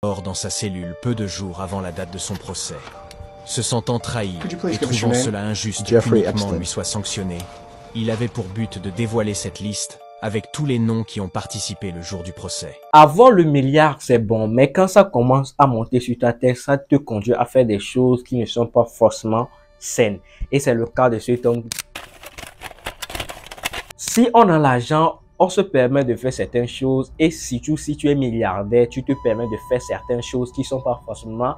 Mort dans sa cellule peu de jours avant la date de son procès. Se sentant trahi Could you please et give us trouvant your name? cela injuste Jeffrey qu'uniquement Epstein. lui soit sanctionné, il avait pour but de dévoiler cette liste avec tous les noms qui ont participé le jour du procès. Avoir le milliard, c'est bon, mais quand ça commence à monter sur ta tête, ça te conduit à faire des choses qui ne sont pas forcément saines. Et c'est le cas de cet homme. Si on a l'argent, on se permet de faire certaines choses, et surtout si tu es milliardaire, tu te permets de faire certaines choses qui sont pas forcément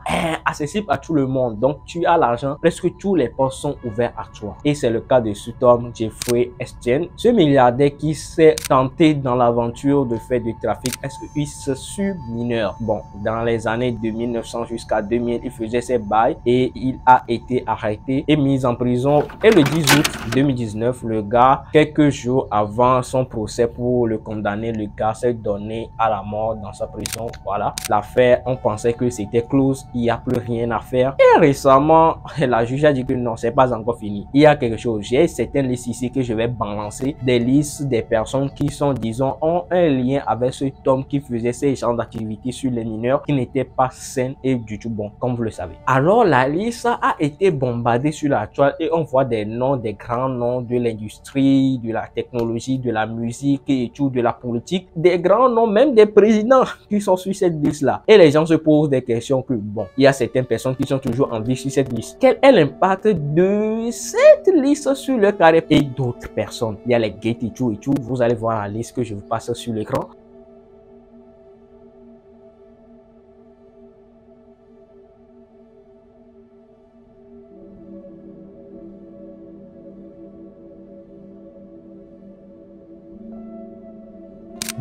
accessibles à tout le monde. Donc tu as l'argent, presque tous les portes sont ouverts à toi. Et c'est le cas de cet homme, Jeffrey Epstein, ce milliardaire qui s'est tenté dans l'aventure de faire du trafic sur mineurs. Bon, dans les années de 1900 jusqu'à 2000, il faisait ses bails et il a été arrêté et mis en prison. Et le 10 août 2019, le gars, quelques jours avant son procès pour le condamner, le gars s'est donné à la mort dans sa prison. Voilà, l'affaire, on pensait que c'était close, il n'y a plus rien à faire. Et récemment, la juge a dit que non, c'est pas encore fini. Il y a quelque chose. J'ai certaines listes ici que je vais balancer, des listes des personnes qui sont, disons, ont un lien avec cet homme qui faisait ces genres d'activités sur les mineurs qui n'étaient pas saines et du tout bon, comme vous le savez. Alors, la liste a été bombardée sur la toile et on voit des noms, des grands noms de l'industrie, de la technologie, de la musique et tout, de la politique, des grands noms, même des présidents qui sont sur cette liste-là. Et les gens se posent des questions que, bon, il y a certaines personnes qui sont toujours en vie sur cette liste. Quel est l'impact de cette liste sur le carré et d'autres personnes? Il y a les gates et tout. Vous allez voir la liste que je vous passe sur l'écran.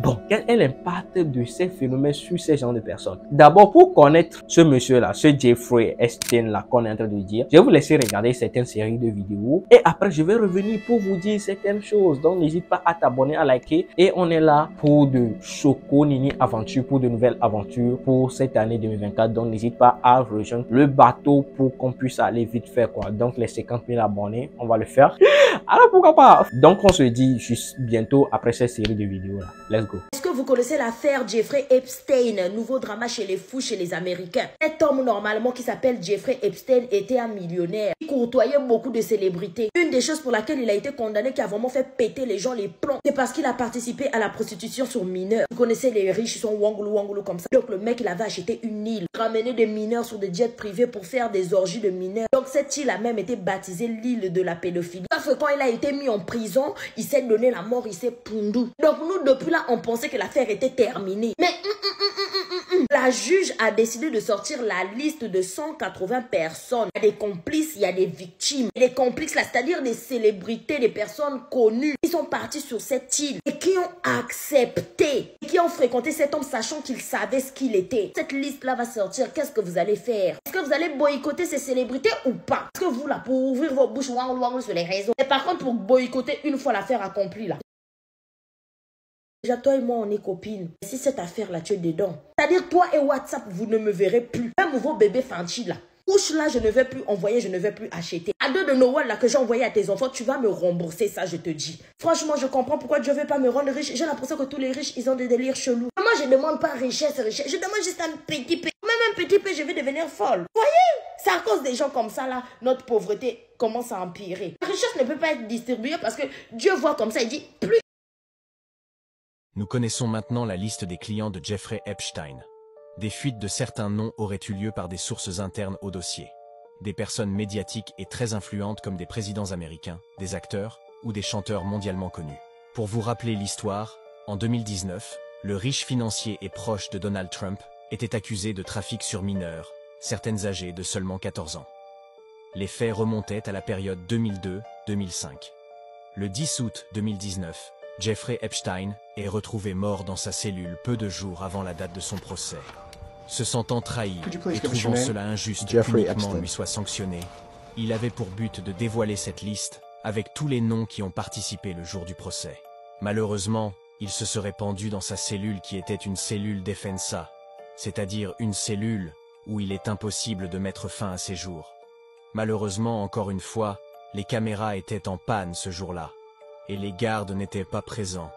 Bon, quel est l'impact de ces phénomènes sur ces genres de personnes? D'abord, pour connaître ce monsieur-là, ce Jeffrey Epstein-là qu'on est en train de dire, je vais vous laisser regarder certaines séries de vidéos et après, je vais revenir pour vous dire certaines choses. Donc, n'hésite pas à t'abonner, à liker et on est là pour de Choco Nini Aventure, pour de nouvelles aventures pour cette année 2024. Donc, n'hésite pas à rejoindre le bateau pour qu'on puisse aller vite faire quoi. Donc, les 50 000 abonnés, on va le faire. Alors, pourquoi pas? Donc, on se dit juste bientôt après cette série de vidéos-là. Let's go. Est-ce que vous connaissez l'affaire Jeffrey Epstein, nouveau drama chez les fous, chez les Américains? Cet homme normalement qui s'appelle Jeffrey Epstein était un millionnaire. Il courtoyait beaucoup de célébrités. Une des choses pour laquelle il a été condamné, qui a vraiment fait péter les gens les plombs, c'est parce qu'il a participé à la prostitution sur mineurs. Vous connaissez les riches, ils sont wangolo comme ça. Donc le mec, il avait acheté une île, ramené des mineurs sur des jets privés pour faire des orgies de mineurs. Donc cette île a même été baptisée l'île de la pédophilie. Parce que quand il a été mis en prison, il s'est donné la mort, il s'est pondu. Donc nous, depuis là, on pensait que l'affaire était terminée. Mais la juge a décidé de sortir la liste de 180 personnes. Il y a des complices, il y a des victimes. Et les complices, là, c'est-à-dire des célébrités, des personnes connues qui sont parties sur cette île et qui ont accepté, et qui ont fréquenté cet homme sachant qu'ils savaient ce qu'il était. Cette liste-là va sortir. Qu'est-ce que vous allez faire? Est-ce que vous allez boycotter ces célébrités ou pas? Est-ce que vous, là, pour ouvrir vos bouches sur les réseaux? Et par contre, pour boycotter une fois l'affaire accomplie, là. Déjà, toi et moi, on est copines. Si cette affaire-là, tu es dedans. C'est-à-dire, toi et WhatsApp, vous ne me verrez plus. Même vos bébés Fanchi, là. Couche là, je ne vais plus envoyer, je ne vais plus acheter. Cadeau de Noël, là, que j'ai envoyé à tes enfants, tu vas me rembourser ça, je te dis. Franchement, je comprends pourquoi Dieu ne veut pas me rendre riche. J'ai l'impression que tous les riches, ils ont des délires chelous. Moi, je ne demande pas richesse. Je demande juste un petit peu. Même un petit peu, je vais devenir folle. Voyez? C'est à cause des gens comme ça, là, notre pauvreté commence à empirer. La richesse ne peut pas être distribuée parce que Dieu voit comme ça, il dit plus. Nous connaissons maintenant la liste des clients de Jeffrey Epstein. Des fuites de certains noms auraient eu lieu par des sources internes au dossier. Des personnes médiatiques et très influentes comme des présidents américains, des acteurs ou des chanteurs mondialement connus. Pour vous rappeler l'histoire, en 2019, le riche financier et proche de Donald Trump était accusé de trafic sur mineurs, certaines âgées de seulement 14 ans. Les faits remontaient à la période 2002-2005. Le 10 août 2019, Jeffrey Epstein est retrouvé mort dans sa cellule peu de jours avant la date de son procès. Se sentant trahi et trouvant cela injuste qu'uniquement lui soit sanctionné, il avait pour but de dévoiler cette liste avec tous les noms qui ont participé le jour du procès. Malheureusement, il se serait pendu dans sa cellule qui était une cellule defensa, c'est-à-dire une cellule où il est impossible de mettre fin à ses jours. Malheureusement, encore une fois, les caméras étaient en panne ce jour-là, et les gardes n'étaient pas présents.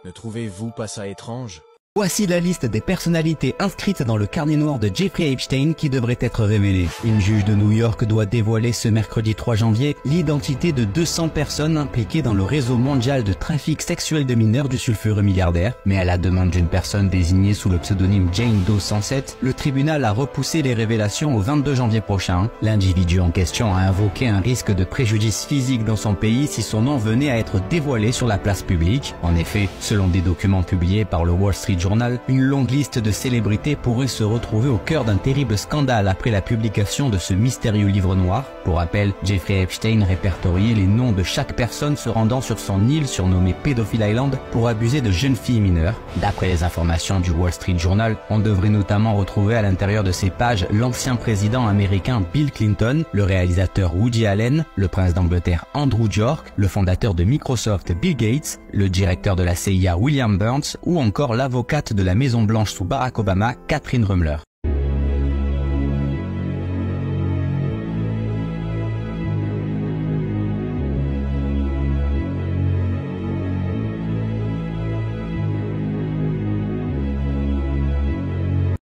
Ne trouvez-vous pas ça étrange ? Voici la liste des personnalités inscrites dans le carnet noir de Jeffrey Epstein qui devrait être révélée. Une juge de New York doit dévoiler ce mercredi 3 janvier l'identité de 200 personnes impliquées dans le réseau mondial de trafic sexuel de mineurs du sulfureux milliardaire. Mais à la demande d'une personne désignée sous le pseudonyme Jane Doe 107, le tribunal a repoussé les révélations au 22 janvier prochain. L'individu en question a invoqué un risque de préjudice physique dans son pays si son nom venait à être dévoilé sur la place publique. En effet, selon des documents publiés par le Wall Street Journal, une longue liste de célébrités pourrait se retrouver au cœur d'un terrible scandale après la publication de ce mystérieux livre noir. Pour rappel, Jeffrey Epstein répertoriait les noms de chaque personne se rendant sur son île surnommée Pedophile Island pour abuser de jeunes filles mineures. D'après les informations du Wall Street Journal, on devrait notamment retrouver à l'intérieur de ces pages l'ancien président américain Bill Clinton, le réalisateur Woody Allen, le prince d'Angleterre Andrew York, le fondateur de Microsoft Bill Gates, le directeur de la CIA William Burns ou encore l'avocate de la Maison Blanche sous Barack Obama, Catherine Ruemmler.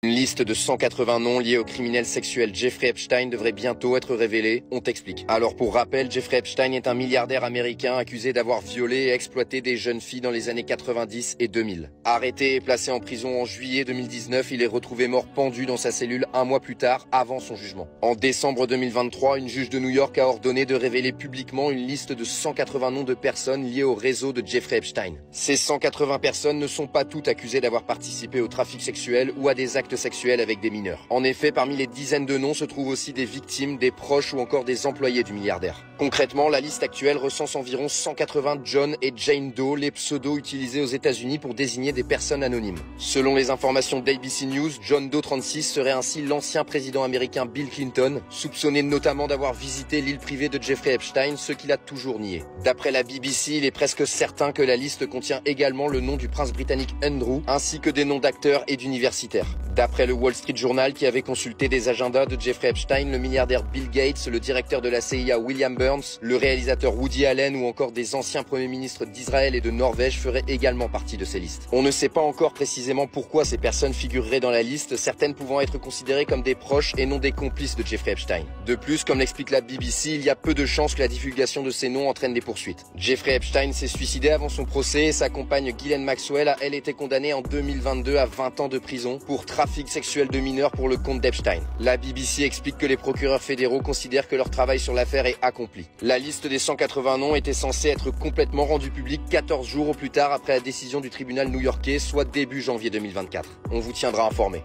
Une liste de 180 noms liés au criminel sexuel Jeffrey Epstein devrait bientôt être révélée, on t'explique. Alors pour rappel, Jeffrey Epstein est un milliardaire américain accusé d'avoir violé et exploité des jeunes filles dans les années 90 et 2000. Arrêté et placé en prison en juillet 2019, il est retrouvé mort pendu dans sa cellule un mois plus tard, avant son jugement. En décembre 2023, une juge de New York a ordonné de révéler publiquement une liste de 180 noms de personnes liées au réseau de Jeffrey Epstein. Ces 180 personnes ne sont pas toutes accusées d'avoir participé au trafic sexuel ou à des actes sexuels avec des mineurs. En effet, parmi les dizaines de noms se trouvent aussi des victimes, des proches ou encore des employés du milliardaire. Concrètement, la liste actuelle recense environ 180 John et Jane Doe, les pseudos utilisés aux États-Unis pour désigner des personnes anonymes. Selon les informations d'ABC News, John Doe 36 serait ainsi l'ancien président américain Bill Clinton, soupçonné notamment d'avoir visité l'île privée de Jeffrey Epstein, ce qu'il a toujours nié. D'après la BBC, il est presque certain que la liste contient également le nom du prince britannique Andrew, ainsi que des noms d'acteurs et d'universitaires. D'après le Wall Street Journal, qui avait consulté des agendas de Jeffrey Epstein, le milliardaire Bill Gates, le directeur de la CIA William Burns, le réalisateur Woody Allen ou encore des anciens premiers ministres d'Israël et de Norvège feraient également partie de ces listes. On ne sait pas encore précisément pourquoi ces personnes figureraient dans la liste, certaines pouvant être considérées comme des proches et non des complices de Jeffrey Epstein. De plus, comme l'explique la BBC, il y a peu de chances que la divulgation de ces noms entraîne des poursuites. Jeffrey Epstein s'est suicidé avant son procès et sa compagne Ghislaine Maxwell a elle été condamnée en 2022 à 20 ans de prison pour trafic sexuel de mineurs pour le compte d'Epstein. La BBC explique que les procureurs fédéraux considèrent que leur travail sur l'affaire est accompli. La liste des 180 noms était censée être complètement rendue publique 14 jours au plus tard après la décision du tribunal new-yorkais, soit début janvier 2024. On vous tiendra informé.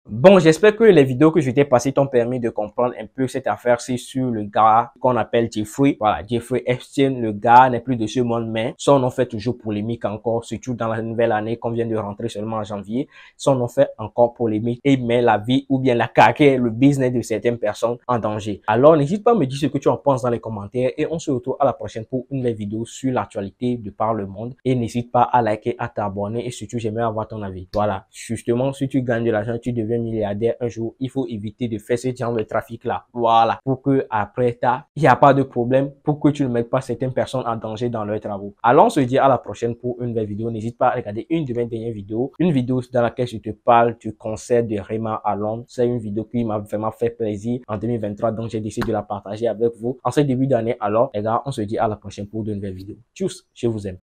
Bon, j'espère que les vidéos que je t'ai passées t'ont permis de comprendre un peu cette affaire-ci sur le gars qu'on appelle Jeffrey. Voilà, Jeffrey Epstein, le gars n'est plus de ce monde, mais son nom fait toujours polémique encore, surtout dans la nouvelle année qu'on vient de rentrer seulement en janvier. Son nom fait encore polémique et met la vie ou bien la carrière, le business de certaines personnes en danger. Alors, n'hésite pas à me dire ce que tu en penses dans les commentaires et on se retrouve à la prochaine pour une nouvelle vidéo sur l'actualité de par le monde. Et n'hésite pas à liker, à t'abonner et surtout, j'aimerais avoir ton avis. Voilà, justement, si tu gagnes de l'argent, tu deviens milliardaire un jour, il faut éviter de faire ce genre de trafic là. Voilà, pour que après il n'y a pas de problème, pour que tu ne mettes pas certaines personnes en danger dans leurs travaux. Alors on se dit à la prochaine pour une nouvelle vidéo. N'hésite pas à regarder une de mes dernières vidéos, une vidéo dans laquelle je te parle du concert de Rema à Londres. C'est une vidéo qui m'a vraiment fait plaisir en 2023, donc j'ai décidé de la partager avec vous en ce début d'année. Alors les gars, on se dit à la prochaine pour de nouvelles vidéos. Tchuss, je vous aime.